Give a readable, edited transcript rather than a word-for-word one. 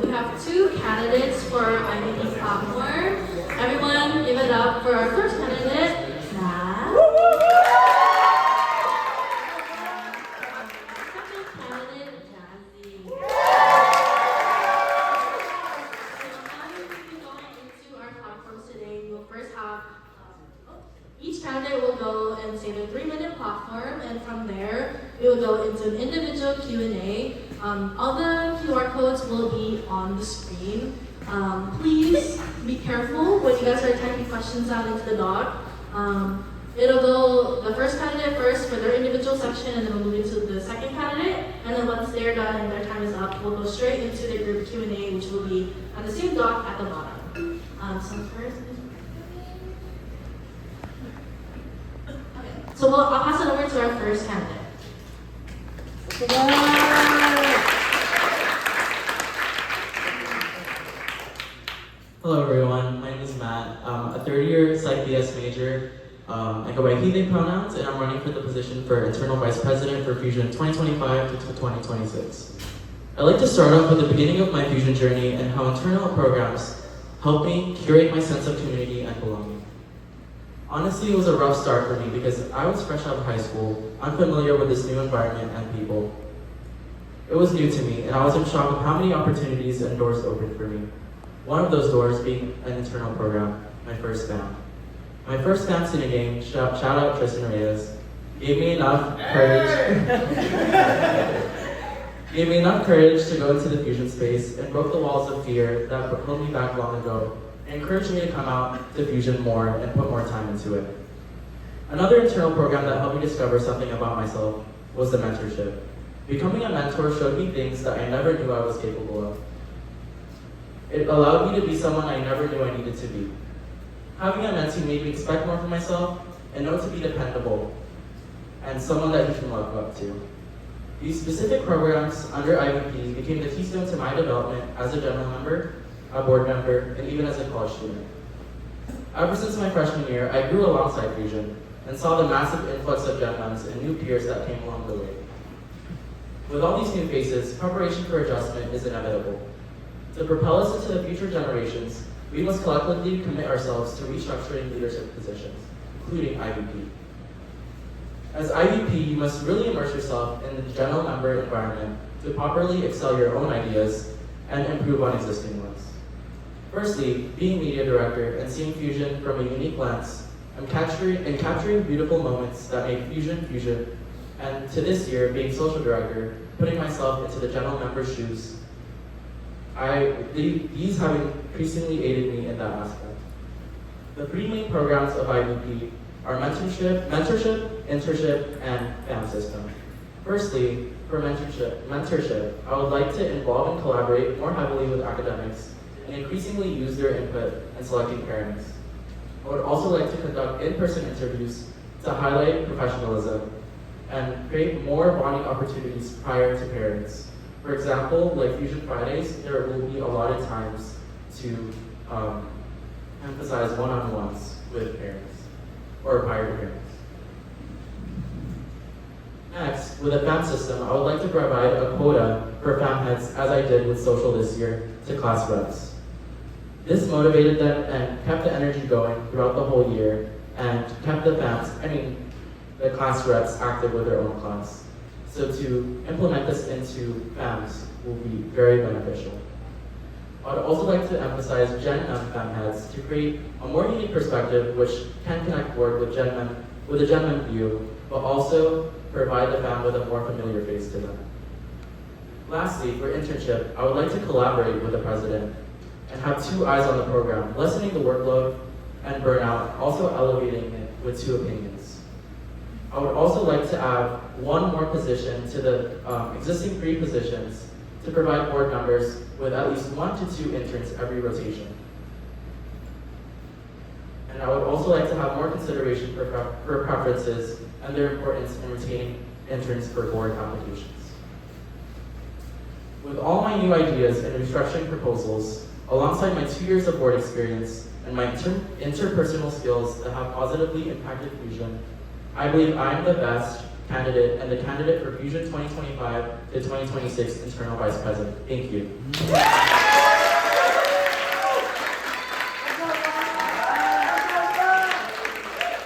We have two candidates for our IBP platform. Everyone, give it up for our first candidate, Matt. Second candidate, Jazzy. Now we'll be going into our platforms today. We'll first have each candidate will go and say their 3-minute platform, and from there we will go into an individual Q&A. All the QR codes will be on the screen. Please be careful when you guys are typing questions out into the doc. It'll go the first candidate first for their individual section, and then we'll move into the second candidate. And then once they're done and their time is up, we'll go straight into the group Q&A, which will be on the same doc at the bottom. So first. So I'll pass it over to our first candidate. Hello everyone, my name is Matt. I'm a third-year Psych BS major. I go by he, they pronouns, and I'm running for the position for Internal Vice President for Fusion 2025 to 2026. I'd like to start off with the beginning of my Fusion journey and how internal programs helped me curate my sense of community and belonging. Honestly, it was a rough start for me because I was fresh out of high school, unfamiliar with this new environment and people. It was new to me, and I was in shock of how many opportunities and doors opened for me. One of those doors being an internal program, my first fam. My first fam sitting game, shout out Tristan Reyes, gave me enough courage to go into the Fusion space and broke the walls of fear that held me back long ago. Encouraged me to come out to Fusion more and put more time into it. Another internal program that helped me discover something about myself was the mentorship. Becoming a mentor showed me things that I never knew I was capable of. It allowed me to be someone I never knew I needed to be. Having a mentee made me expect more from myself and know to be dependable and someone that you can look up to. These specific programs under IVP became the keystone to my development as a general member, a board member, and even as a college student. Ever since my freshman year, I grew alongside Fusion and saw the massive influx of gen mems and new peers that came along the way. With all these new faces, preparation for adjustment is inevitable. To propel us into the future generations, we must collectively commit ourselves to restructuring leadership positions, including IVP. As IVP, you must really immerse yourself in the general member environment to properly excel your own ideas and improve on existing ones. Firstly, being media director and seeing Fusion from a unique lens, I'm capturing beautiful moments that make Fusion Fusion, and to this year, being social director, putting myself into the general member's shoes, these have increasingly aided me in that aspect. The 3 main programs of IVP are mentorship, internship, and FAM system. Firstly, for mentorship, I would like to involve and collaborate more heavily with academics and increasingly use their input in selecting pairings. I would also like to conduct in-person interviews to highlight professionalism and create more bonding opportunities prior to pairings. For example, like Fusion Fridays, there will be allotted times to emphasize one-on-ones with parents, or prior to parents. Next, with a FAM system, I would like to provide a quota for FAM heads, as I did with social this year, to class reps. This motivated them and kept the energy going throughout the whole year, and kept the class reps active with their own class. So to implement this into FAMs will be very beneficial. I'd also like to emphasize Gen M FAM heads to create a more unique perspective which can connect board with a Gen M view, but also provide the FAM with a more familiar face to them. Lastly, for internship, I would like to collaborate with the president and have 2 eyes on the program, lessening the workload and burnout, also elevating it with 2 opinions. I would also like to add 1 more position to the existing 3 positions to provide board members with at least 1 to 2 interns every rotation. And I would also like to have more consideration for preferences and their importance in retaining interns for board applications. With all my new ideas and restructuring proposals, alongside my 2 years of board experience and my interpersonal skills that have positively impacted Fusion, I believe I am the best candidate and the candidate for Fusion 2025 to 2026 Internal Vice President. Thank you.